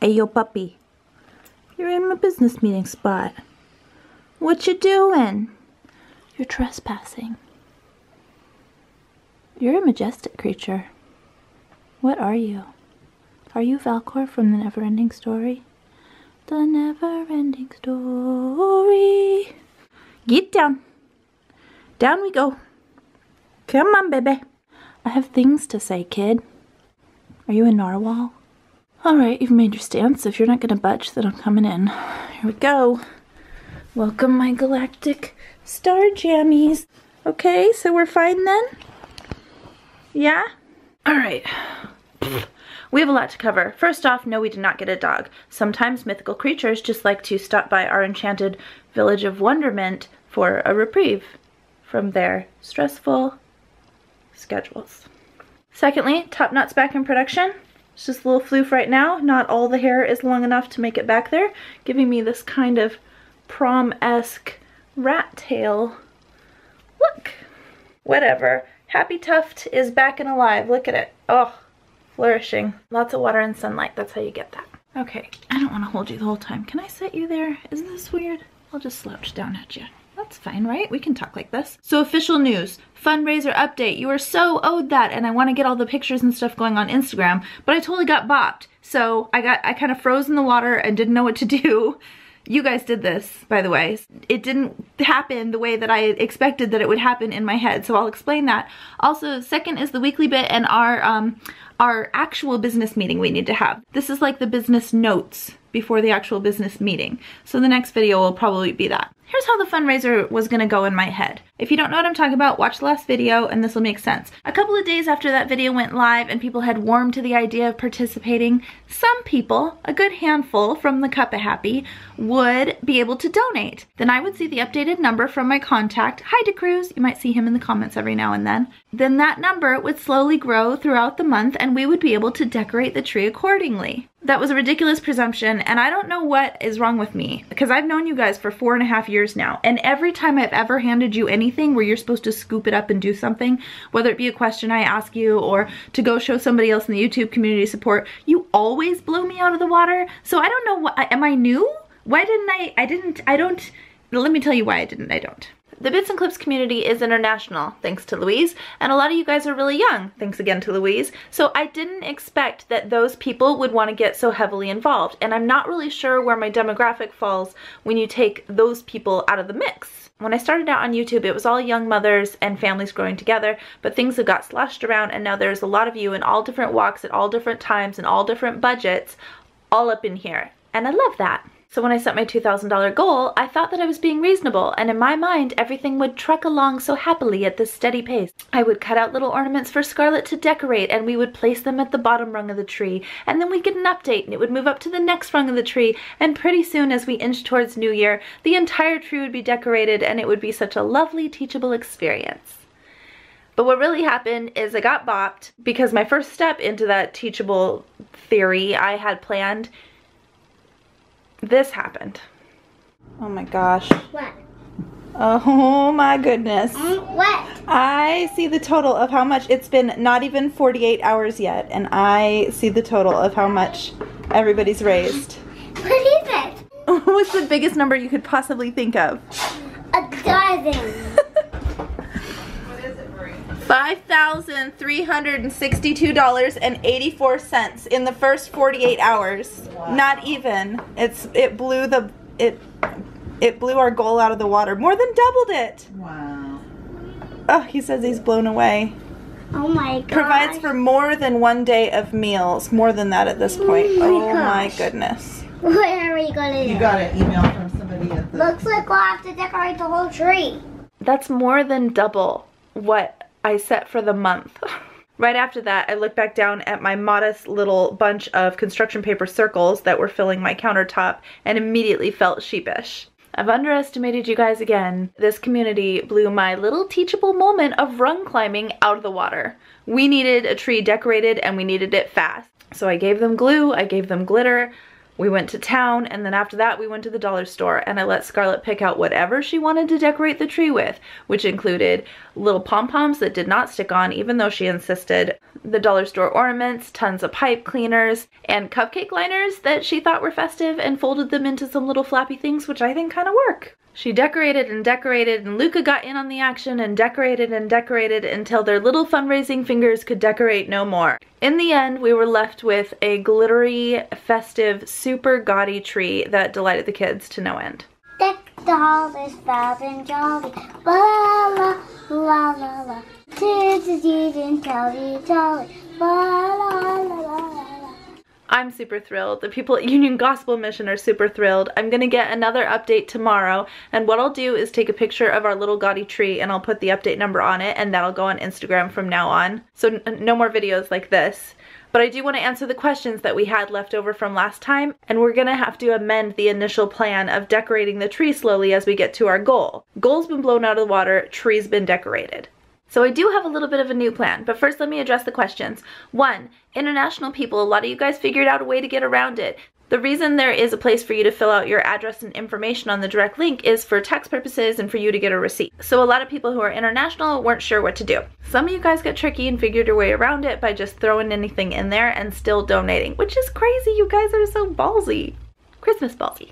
Hey, yo, puppy. You're in my business meeting spot. What you doing? You're trespassing. You're a majestic creature. What are you? Are you Valcor from the Never-Ending Story? The Never-Ending Story. Get down. Down we go. Come on, baby. I have things to say, kid. Are you a narwhal? Alright, you've made your stance. If you're not gonna budge, then I'm coming in. Here we go. Welcome, my galactic star jammies. Okay, so we're fine then? Yeah? Alright. We have a lot to cover. First off, no, we did not get a dog. Sometimes mythical creatures just like to stop by our enchanted village of wonderment for a reprieve from their stressful schedules. Secondly, Top Knot's back in production. It's just a little floof right now. Not all the hair is long enough to make it back there, giving me this kind of prom-esque rat tail look. Whatever. Happy Tuft is back and alive. Look at it. Oh, flourishing. Lots of water and sunlight. That's how you get that. Okay, I don't want to hold you the whole time. Can I set you there? Isn't this weird? I'll just slouch down at you. That's fine, right? We can talk like this. So official news, fundraiser update. You are so owed that, and I want to get all the pictures and stuff going on Instagram, but I totally got bopped. So I kind of froze in the water and didn't know what to do. You guys did this, by the way. It didn't happen the way that I expected that it would happen in my head, so I'll explain that. Also, second is the weekly bit and our actual business meeting we need to have. This is like the business notes before the actual business meeting. So the next video will probably be that. Here's how the fundraiser was gonna go in my head. If you don't know what I'm talking about, watch the last video and this will make sense. A couple of days after that video went live and people had warmed to the idea of participating, some people, a good handful from the Cup of Happy, would be able to donate. Then I would see the updated number from my contact, hi DeCruz, you might see him in the comments every now and then. Then that number would slowly grow throughout the month and we would be able to decorate the tree accordingly. That was a ridiculous presumption, and I don't know what is wrong with me, because I've known you guys for 4.5 years now, and every time I've ever handed you anything where you're supposed to scoop it up and do something, whether it be a question I ask you or to go show somebody else in the YouTube community support, you always blow me out of the water. So I don't know what, am I new? Why didn't I don't, let me tell you why I don't. The Bits and Clips community is international, thanks to Louise, and a lot of you guys are really young, thanks again to Louise, so I didn't expect that those people would want to get so heavily involved, and I'm not really sure where my demographic falls when you take those people out of the mix. When I started out on YouTube, it was all young mothers and families growing together, but things have got slashed around, and now there's a lot of you in all different walks at all different times and all different budgets, all up in here, and I love that. So when I set my $2,000 goal, I thought that I was being reasonable, and in my mind, everything would truck along so happily at this steady pace. I would cut out little ornaments for Scarlett to decorate, and we would place them at the bottom rung of the tree, and then we'd get an update, and it would move up to the next rung of the tree, and pretty soon as we inch towards New Year, the entire tree would be decorated, and it would be such a lovely, teachable experience. But what really happened is I got bopped, because my first step into that teachable theory I had planned, this happened. Oh my gosh. What? Oh my goodness. What? I see the total of how much, it's been not even 48 hours yet, and I see the total of how much everybody's raised. What is it? What's the biggest number you could possibly think of? 1,000. $5,362.84 in the first 48 hours. Wow. Not even. It blew our goal out of the water. More than doubled it. Wow. Oh, he says he's blown away. Oh my god. Provides for more than 1 day of meals. More than that at this point. Oh my goodness. Where are we gonna do? You got an email from somebody at the... Looks like we'll have to decorate the whole tree. That's more than double what I set for the month. Right after that, I looked back down at my modest little bunch of construction paper circles that were filling my countertop and immediately felt sheepish. I've underestimated you guys again. This community blew my little teachable moment of rung climbing out of the water. We needed a tree decorated and we needed it fast. So I gave them glue, I gave them glitter, We went to town, and then after that we went to the dollar store, and I let Scarlett pick out whatever she wanted to decorate the tree with, which included little pom-poms that did not stick on even though she insisted, the dollar store ornaments, tons of pipe cleaners, and cupcake liners that she thought were festive and folded them into some little flappy things, which I think kind of work. She decorated and decorated, and Luca got in on the action and decorated until their little fundraising fingers could decorate no more. In the end, we were left with a glittery, festive, super gaudy tree that delighted the kids to no end. Deck the halls is fab and jolly. La la la la la. Tis a deed and jolly jolly. La la la la la. I'm super thrilled. The people at Union Gospel Mission are super thrilled. I'm gonna get another update tomorrow, and what I'll do is take a picture of our little gaudy tree and I'll put the update number on it, and that'll go on Instagram from now on. So no more videos like this. But I do want to answer the questions that we had left over from last time, and we're gonna have to amend the initial plan of decorating the tree slowly as we get to our goal. Goal's been blown out of the water, tree's been decorated. So I do have a little bit of a new plan, but first let me address the questions. 1, international people, a lot of you guys figured out a way to get around it. The reason there is a place for you to fill out your address and information on the direct link is for tax purposes and for you to get a receipt. So a lot of people who are international weren't sure what to do. Some of you guys got tricky and figured your way around it by just throwing anything in there and still donating, which is crazy. You guys are so ballsy. Christmas ballsy.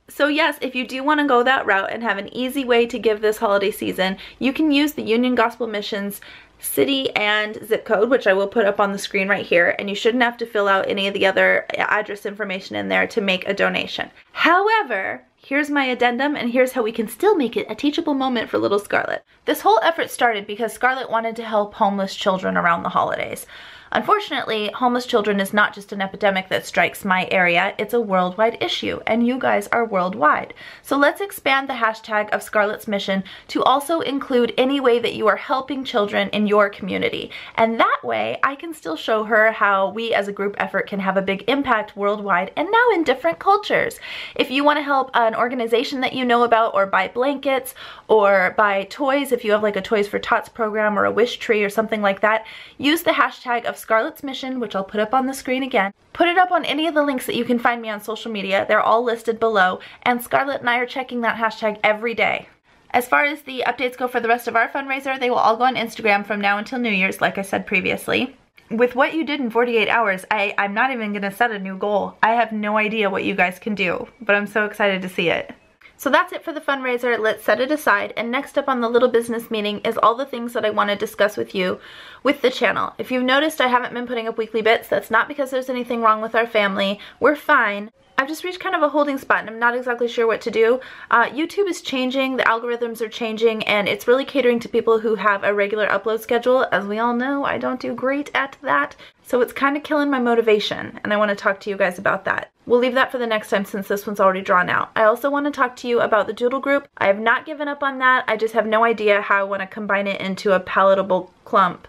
So yes, if you do want to go that route and have an easy way to give this holiday season, you can use the Union Gospel Mission's city and zip code, which I will put up on the screen right here, and you shouldn't have to fill out any of the other address information in there to make a donation. However, here's my addendum, and here's how we can still make it a teachable moment for little Scarlett. This whole effort started because Scarlett wanted to help homeless children around the holidays. Unfortunately, homeless children is not just an epidemic that strikes my area, it's a worldwide issue, and you guys are worldwide. So let's expand the hashtag of Scarlett's Mission to also include any way that you are helping children in your community. And that way, I can still show her how we as a group effort can have a big impact worldwide and now in different cultures. If you want to help an organization that you know about, or buy blankets, or buy toys, if you have like a Toys for Tots program or a wish tree or something like that, use the hashtag of Scarlett's Mission, which I'll put up on the screen again. Put it up on any of the links that you can find me on social media. They're all listed below, and Scarlett and I are checking that hashtag every day. As far as the updates go for the rest of our fundraiser, they will all go on Instagram from now until New Year's, like I said previously. With what you did in 48 hours, I'm not even gonna set a new goal. I have no idea what you guys can do, but I'm so excited to see it. So that's it for the fundraiser. Let's set it aside, and next up on the little business meeting is all the things that I want to discuss with you with the channel. If you've noticed I haven't been putting up weekly bits, that's not because there's anything wrong with our family. We're fine. I've just reached kind of a holding spot and I'm not exactly sure what to do. YouTube is changing, the algorithms are changing, and it's really catering to people who have a regular upload schedule. As we all know, I don't do great at that. So it's kind of killing my motivation, and I want to talk to you guys about that. We'll leave that for the next time since this one's already drawn out. I also want to talk to you about the doodle group. I have not given up on that. I just have no idea how I want to combine it into a palatable clump.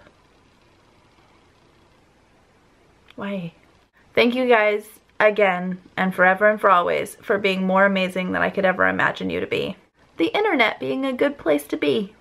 Why? Thank you guys again, and forever and for always, for being more amazing than I could ever imagine you to be. The internet being a good place to be.